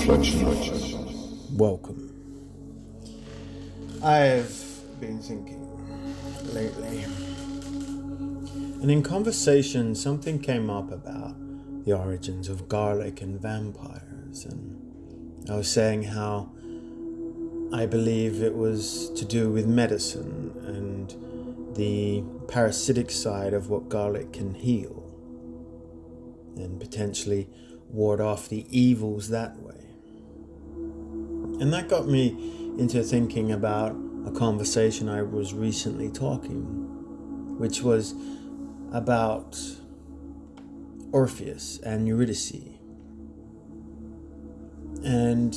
Welcome. I've been thinking lately, and in conversation something came up about the origins of garlic and vampires, and I was saying how I believe it was to do with medicine and the parasitic side of what garlic can heal and potentially ward off the evils that way. And that got me into thinking about a conversation I was recently talking, which was about Orpheus and Eurydice, and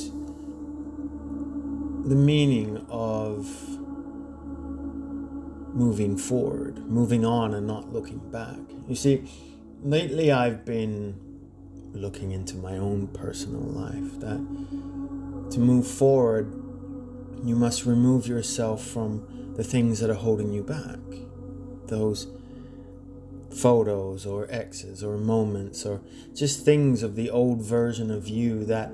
the meaning of moving forward, moving on and not looking back. You see, lately I've been looking into my own personal life, that to move forward, you must remove yourself from the things that are holding you back. Those photos or exes or moments or just things of the old version of you that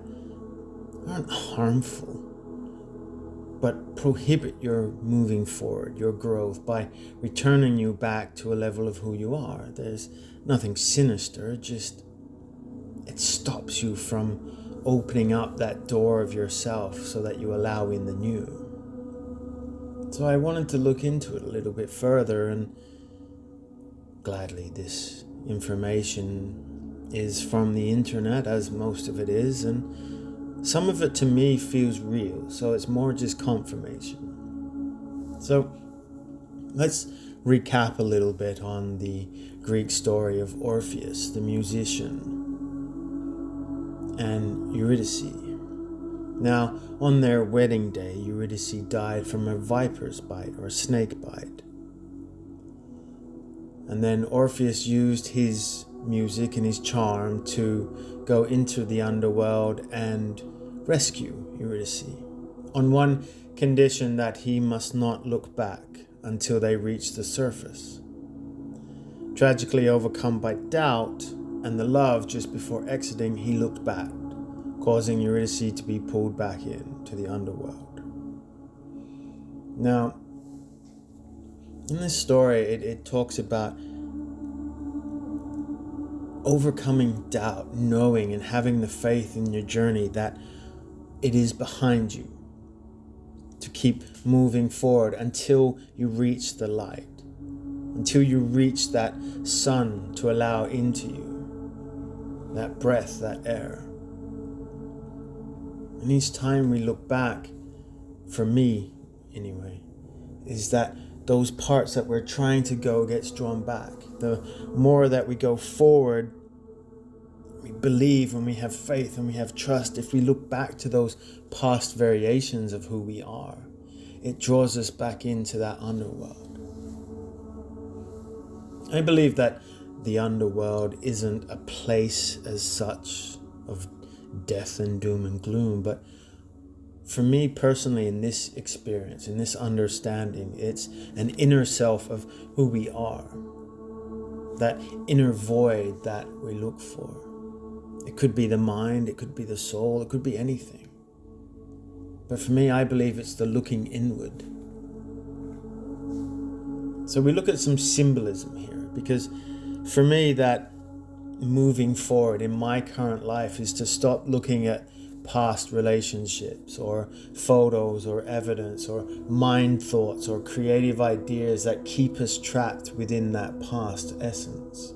aren't harmful, but prohibit your moving forward, your growth, by returning you back to a level of who you are. There's nothing sinister, just it stops you from opening up that door of yourself so that you allow in the new. So I wanted to look into it a little bit further, and gladly this information is from the internet, as most of it is, and some of it to me feels real, so it's more just confirmation. So let's recap a little bit on the Greek story of Orpheus, the musician, and Eurydice. Now, on their wedding day, Eurydice died from a viper's bite or snake bite. And then Orpheus used his music and his charm to go into the underworld and rescue Eurydice, on one condition, that he must not look back until they reach the surface. Tragically overcome by doubt and the love, just before exiting, he looked back, causing Eurydice to be pulled back into the underworld. Now, in this story, it talks about overcoming doubt, knowing and having the faith in your journey that it is behind you, to keep moving forward until you reach the light, until you reach that sun to allow into you, that breath, that air. And each time we look back, for me anyway, is that those parts that we're trying to go gets drawn back. The more that we go forward, we believe, and we have faith, and we have trust. If we look back to those past variations of who we are, it draws us back into that underworld. I believe that the underworld isn't a place as such of death and doom and gloom, but for me personally, in this experience, in this understanding, it's an inner self of who we are, that inner void that we look for. It could be the mind, it could be the soul, it could be anything. But for me, I believe it's the looking inward. So we look at some symbolism here, because for me, that moving forward in my current life is to stop looking at past relationships or photos or evidence or mind thoughts or creative ideas that keep us trapped within that past essence.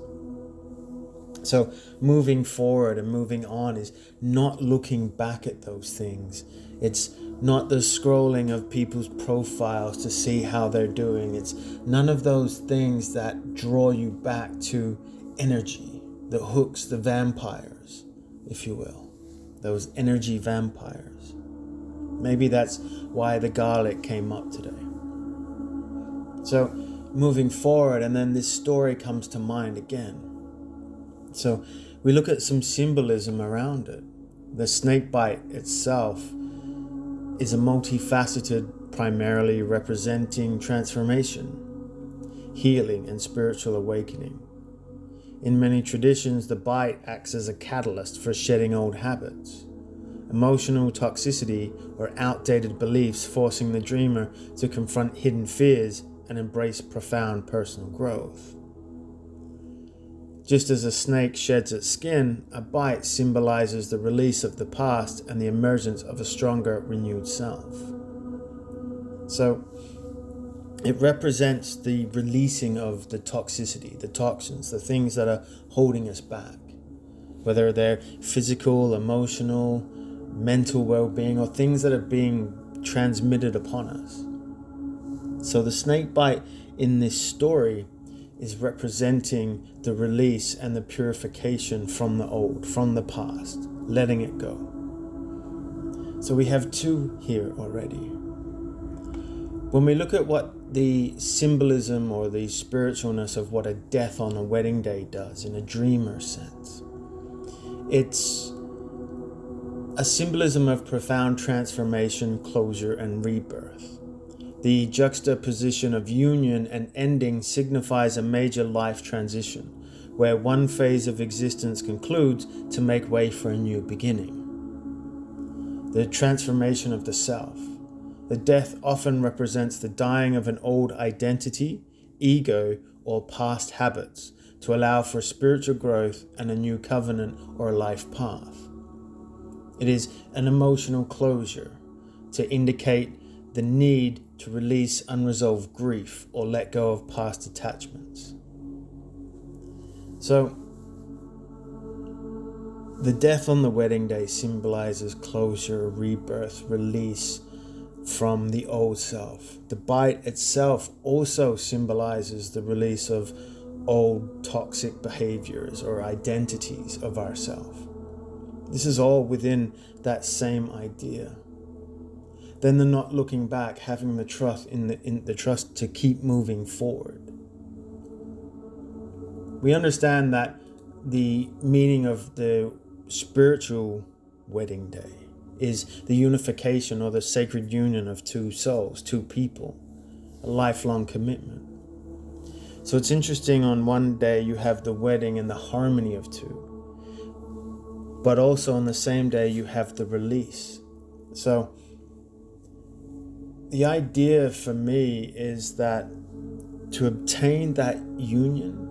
So moving forward and moving on is not looking back at those things. It's not the scrolling of people's profiles to see how they're doing. It's none of those things that draw you back to energy, the hooks, the vampires, if you will, those energy vampires. Maybe that's why the garlic came up today. So moving forward, and then this story comes to mind again. So we look at some symbolism around it. The snake bite itself is a multifaceted, primarily representing transformation, healing, and spiritual awakening. In many traditions, the bite acts as a catalyst for shedding old habits, emotional toxicity, or outdated beliefs, forcing the dreamer to confront hidden fears and embrace profound personal growth. Just as a snake sheds its skin, a bite symbolizes the release of the past and the emergence of a stronger, renewed self. So, it represents the releasing of the toxicity, the toxins, the things that are holding us back, whether they're physical, emotional, mental well-being, or things that are being transmitted upon us. So the snake bite in this story is representing the release and the purification from the old, from the past, letting it go. So we have two here already. When we look at what the symbolism or the spiritualness of what a death on a wedding day does in a dreamer sense, it's a symbolism of profound transformation, closure, and rebirth. The juxtaposition of union and ending signifies a major life transition, where one phase of existence concludes to make way for a new beginning. The transformation of the self. The death often represents the dying of an old identity, ego, or past habits to allow for spiritual growth and a new covenant or life path. It is an emotional closure to indicate the need to release unresolved grief or let go of past attachments. So, the death on the wedding day symbolizes closure, rebirth, release from the old self. The bite itself also symbolizes the release of old toxic behaviors or identities of ourself. This is all within that same idea. Then the not looking back, having the trust in the trust to keep moving forward. We understand that the meaning of the spiritual wedding day is the unification or the sacred union of two souls, two people, a lifelong commitment. So it's interesting, on one day you have the wedding and the harmony of two, but also on the same day you have the release. So the idea for me is that to obtain that union,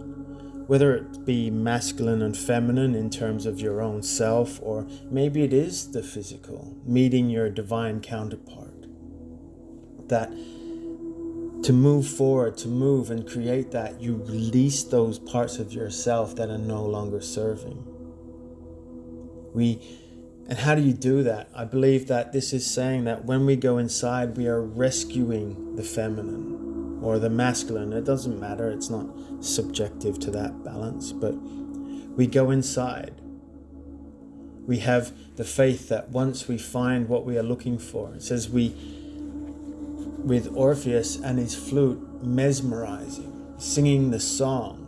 whether it be masculine and feminine in terms of your own self, or maybe it is the physical, meeting your divine counterpart, that to move forward, to move and create that, you release those parts of yourself that are no longer serving. And how do you do that? I believe that this is saying that when we go inside, we are rescuing the feminine or the masculine. It doesn't matter. It's not subjective to that balance, but we go inside. We have the faith that once we find what we are looking for, it says with Orpheus and his flute, mesmerizing, singing the song.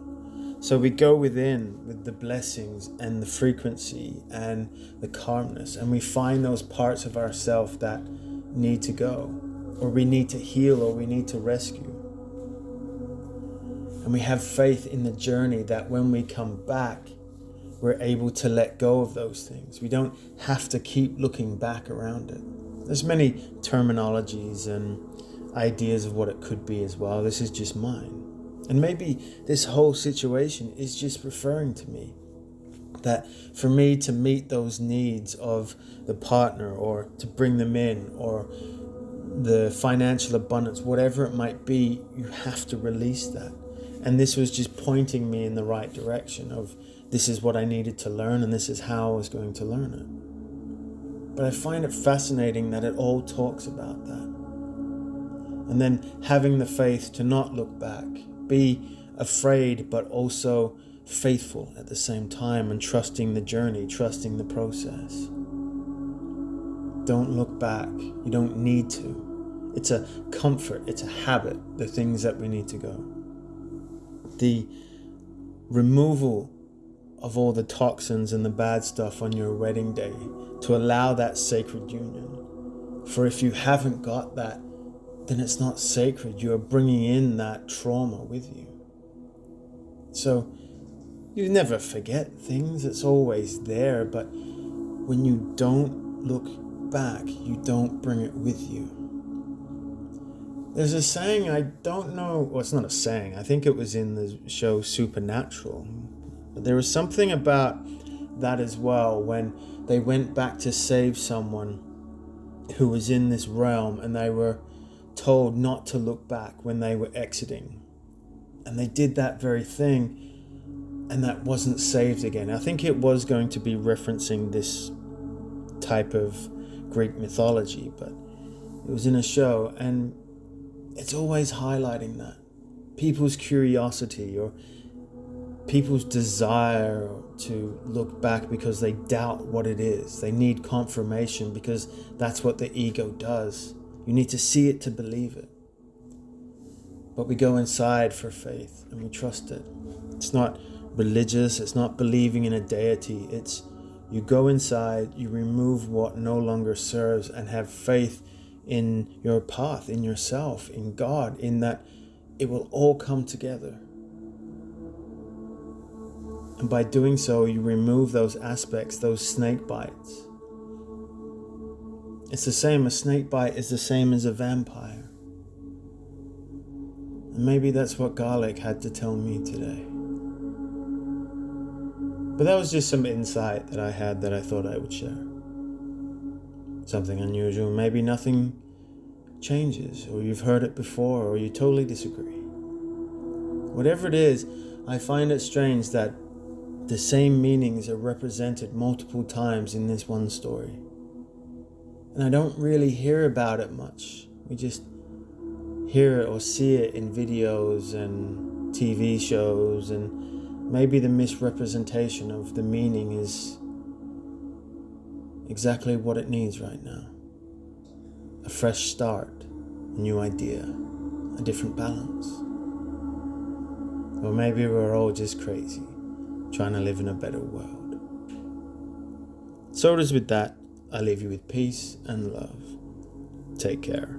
So we go within with the blessings and the frequency and the calmness, and we find those parts of ourselves that need to go, or we need to heal, or we need to rescue. And we have faith in the journey that when we come back, we're able to let go of those things. We don't have to keep looking back around it. There's many terminologies and ideas of what it could be as well. This is just mine. And maybe this whole situation is just referring to me. That for me to meet those needs of the partner, or to bring them in, or the financial abundance, whatever it might be, you have to release that. And this was just pointing me in the right direction of this is what I needed to learn, and this is how I was going to learn it. But I find it fascinating that it all talks about that. And then having the faith to not look back, be afraid but also faithful at the same time, and trusting the journey, trusting the process. Don't look back. You don't need to. It's a comfort, it's a habit, the things that we need to go. The removal of all the toxins and the bad stuff on your wedding day to allow that sacred union. For if you haven't got that, then it's not sacred. You are bringing in that trauma with you. So you never forget things. It's always there. But when you don't look back, you don't bring it with you. There's a saying, I don't know, well, it's not a saying, I think it was in the show Supernatural. But there was something about that as well, when they went back to save someone who was in this realm and they were told not to look back when they were exiting. And they did that very thing, and that wasn't saved again. I think it was going to be referencing this type of Greek mythology, but it was in a show, and it's always highlighting that. People's curiosity or people's desire to look back because they doubt what it is. They need confirmation because that's what the ego does. You need to see it to believe it. But we go inside for faith and we trust it. It's not religious, it's not believing in a deity. It's you go inside, you remove what no longer serves and have faith in your path, in yourself, in God, in that it will all come together. And by doing so, you remove those aspects, those snake bites. It's the same, a snake bite is the same as a vampire. And maybe that's what garlic had to tell me today. But that was just some insight that I had that I thought I would share. Something unusual, maybe nothing changes, or you've heard it before, or you totally disagree. Whatever it is, I find it strange that the same meanings are represented multiple times in this one story. And I don't really hear about it much. We just hear it or see it in videos and TV shows, and maybe the misrepresentation of the meaning is exactly what it needs right now. A fresh start, a new idea, a different balance. Or maybe we're all just crazy, trying to live in a better world. So it is with that, I leave you with peace and love. Take care.